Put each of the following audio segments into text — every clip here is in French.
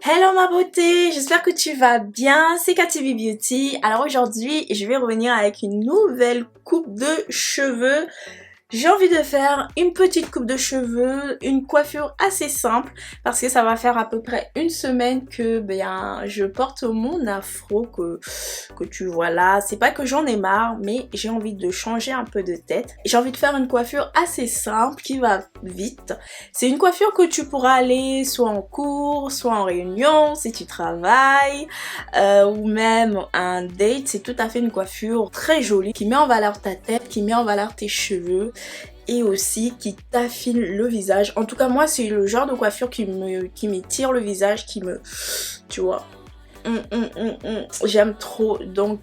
Hello ma beauté, j'espère que tu vas bien, c'est Cathy Beauty. Alors aujourd'hui, je vais revenir avec une nouvelle coupe de cheveux. J'ai envie de faire une petite coupe de cheveux, une coiffure assez simple parce que ça va faire à peu près une semaine que je porte mon afro que tu vois là. C'est pas que j'en ai marre, mais j'ai envie de changer un peu de tête. J'ai envie de faire une coiffure assez simple qui va vite. C'est une coiffure que tu pourras aller soit en cours, soit en réunion si tu travailles ou même un date. C'est tout à fait une coiffure très jolie qui met en valeur ta tête, qui met en valeur tes cheveux et aussi qui t'affine le visage. En tout cas moi c'est le genre de coiffure qui m'étire le visage, tu vois, j'aime trop. Donc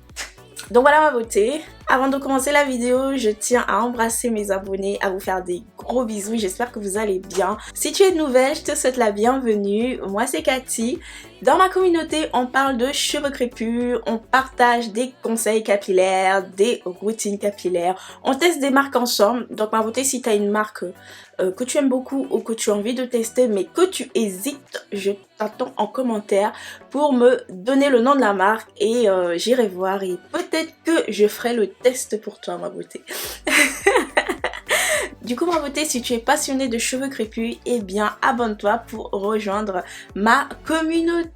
voilà ma beauté. Avant de commencer la vidéo, je tiens à embrasser mes abonnés, à vous faire des gros bisous. J'espère que vous allez bien. Si tu es nouvelle, je te souhaite la bienvenue. Moi c'est Cathy. Dans ma communauté, on parle de cheveux crépus, on partage des conseils capillaires, des routines capillaires, on teste des marques ensemble. Donc ma beauté, si tu as une marque que tu aimes beaucoup ou que tu as envie de tester mais que tu hésites, je t'attends en commentaire pour me donner le nom de la marque et j'irai voir et peut-être que je ferai le test pour toi ma beauté. Du coup ma beauté, si tu es passionné de cheveux crépus, eh bien abonne-toi pour rejoindre ma communauté.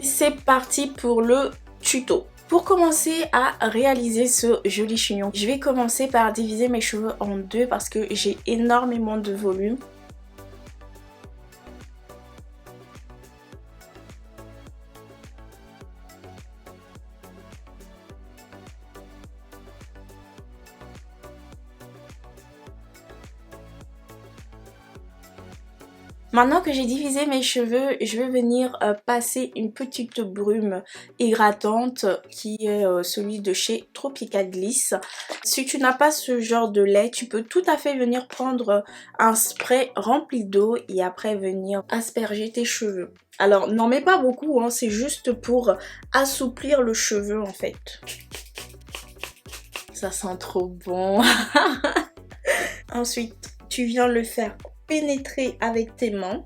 C'est parti pour le tuto. Pour commencer à réaliser ce joli chignon, je vais commencer par diviser mes cheveux en deux parce que j'ai énormément de volume. Maintenant que j'ai divisé mes cheveux, je vais venir passer une petite brume hydratante qui est celui de chez Tropical Gliss. Si tu n'as pas ce genre de lait, tu peux tout à fait venir prendre un spray rempli d'eau et après venir asperger tes cheveux. Alors n'en mets pas beaucoup, hein, c'est juste pour assouplir le cheveu en fait. Ça sent trop bon. Ensuite, tu viens le faire pénétrer avec tes mains.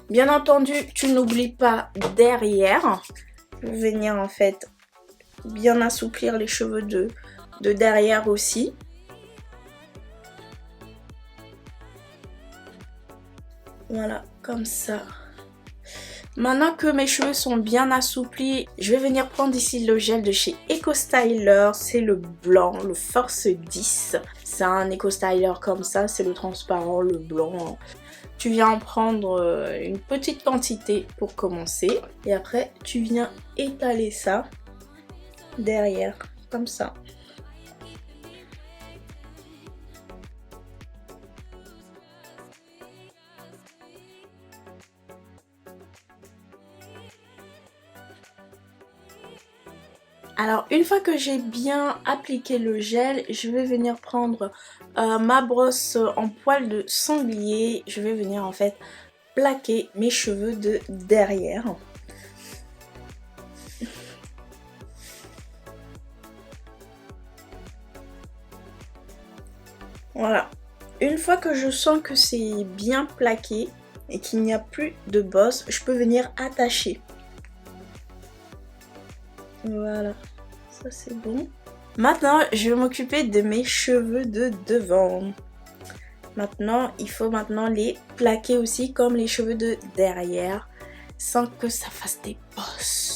Bien entendu, tu n'oublies pas derrière. Pour venir en fait bien assouplir les cheveux de derrière aussi. Voilà, comme ça. Maintenant que mes cheveux sont bien assouplis, je vais venir prendre ici le gel de chez Eco Styler. C'est le blanc, le Force 10. C'est un Eco Styler comme ça, c'est le transparent, le blanc. Tu viens en prendre une petite quantité pour commencer. Et après, tu viens étaler ça derrière, comme ça. Alors une fois que j'ai bien appliqué le gel, je vais venir prendre ma brosse en poil de sanglier. Je vais venir en fait plaquer mes cheveux de derrière. Voilà. Une fois que je sens que c'est bien plaqué et qu'il n'y a plus de bosse, je peux venir attacher. Voilà, ça c'est bon. Maintenant, je vais m'occuper de mes cheveux de devant. Maintenant, il faut les plaquer aussi comme les cheveux de derrière, sans que ça fasse des bosses.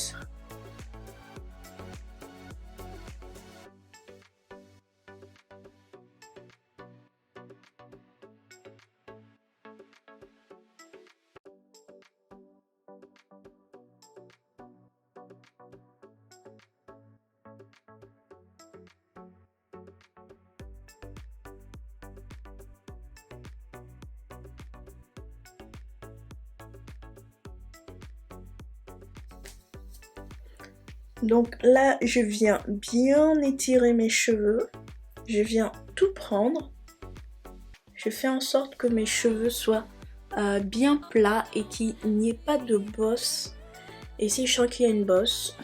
Donc là, je viens bien étirer mes cheveux. Je viens tout prendre. Je fais en sorte que mes cheveux soient bien plats et qu'il n'y ait pas de bosse. Et si je sens qu'il y a une bosse,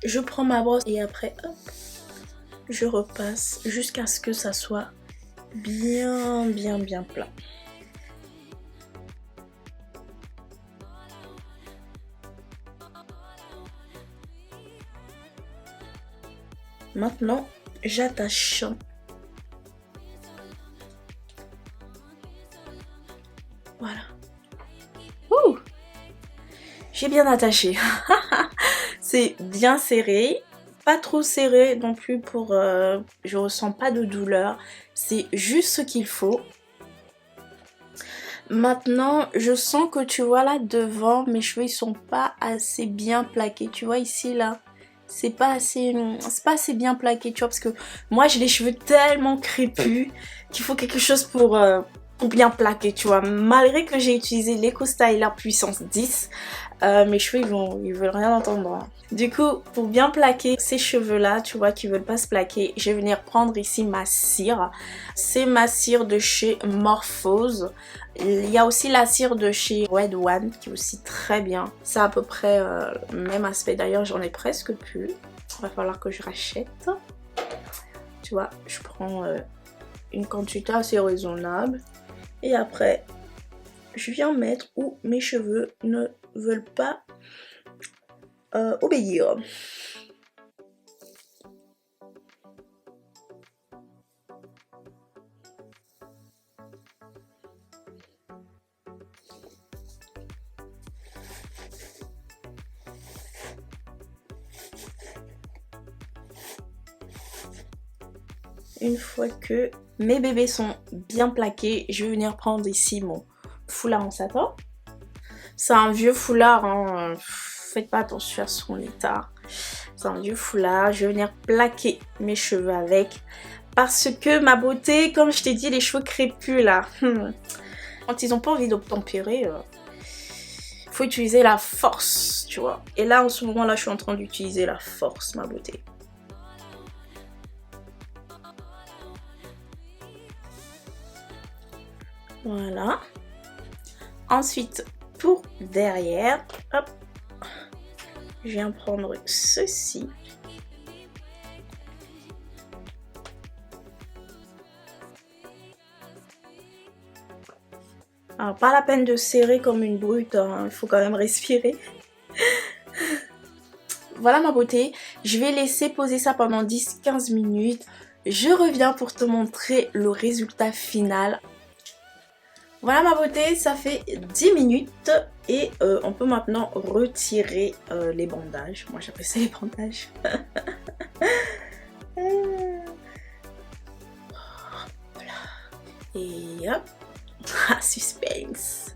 je prends ma brosse et après, hop, je repasse jusqu'à ce que ça soit bien plat. Maintenant, j'attache. Voilà. Ouh! J'ai bien attaché. C'est bien serré. Pas trop serré non plus pour... je ressens pas de douleur. C'est juste ce qu'il faut. Maintenant, je sens que tu vois là devant, mes cheveux ils sont pas assez bien plaqués. Tu vois ici là, c'est pas assez bien plaqué, tu vois, parce que moi j'ai les cheveux tellement crépus qu'il faut quelque chose pour bien plaquer, tu vois. Malgré que j'ai utilisé l'Eco Styler puissance 10, mes cheveux ils veulent rien entendre. Du coup, pour bien plaquer ces cheveux là, tu vois, qui veulent pas se plaquer, je vais venir prendre ici ma cire. C'est ma cire de chez Morphose. Il y a aussi la cire de chez Red One qui est aussi très bien. C'est à peu près le même aspect. D'ailleurs, j'en ai presque plus. Il va falloir que je rachète. Tu vois, je prends une quantité assez raisonnable. Et après, je viens mettre où mes cheveux ne veulent pas obéir. Une fois que mes bébés sont bien plaqués, je vais venir prendre ici mon foulard en satin. C'est un vieux foulard, hein. Faites pas attention à son état. C'est un vieux foulard. Je vais venir plaquer mes cheveux avec. Parce que ma beauté, comme je t'ai dit, les cheveux crépus là, quand ils n'ont pas envie d'obtempérer, il faut utiliser la force, tu vois. Et là, en ce moment là, je suis en train d'utiliser la force, ma beauté. Voilà. Ensuite, pour derrière, hop, je viens prendre ceci. Alors, pas la peine de serrer comme une brute, hein, il faut quand même respirer. Voilà ma beauté, je vais laisser poser ça pendant 10-15 minutes. Je reviens pour te montrer le résultat final. Voilà ma beauté, ça fait 10 minutes et on peut maintenant retirer les bandages. Moi j'appelle ça les bandages. Voilà. Et hop. Ah, suspense.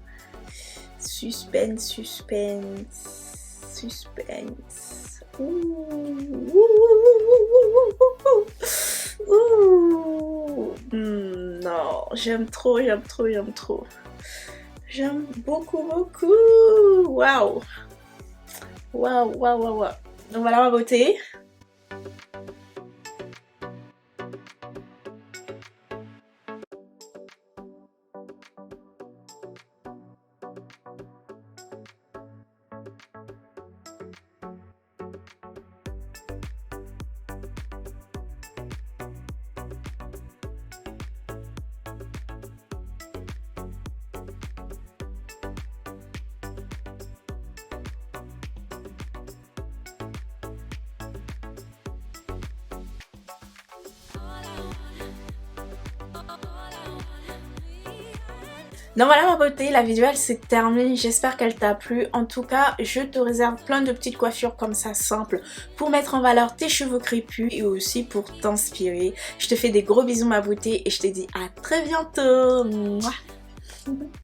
Suspense, suspense, suspense. Non, j'aime trop, j'aime trop, j'aime trop. J'aime beaucoup, beaucoup. Waouh. Waouh, waouh, waouh, waouh. Donc voilà ma beauté. Donc voilà ma beauté, la vidéo elle s'est terminée, j'espère qu'elle t'a plu. En tout cas, je te réserve plein de petites coiffures comme ça simples pour mettre en valeur tes cheveux crépus et aussi pour t'inspirer. Je te fais des gros bisous ma beauté et je te dis à très bientôt. Mouah.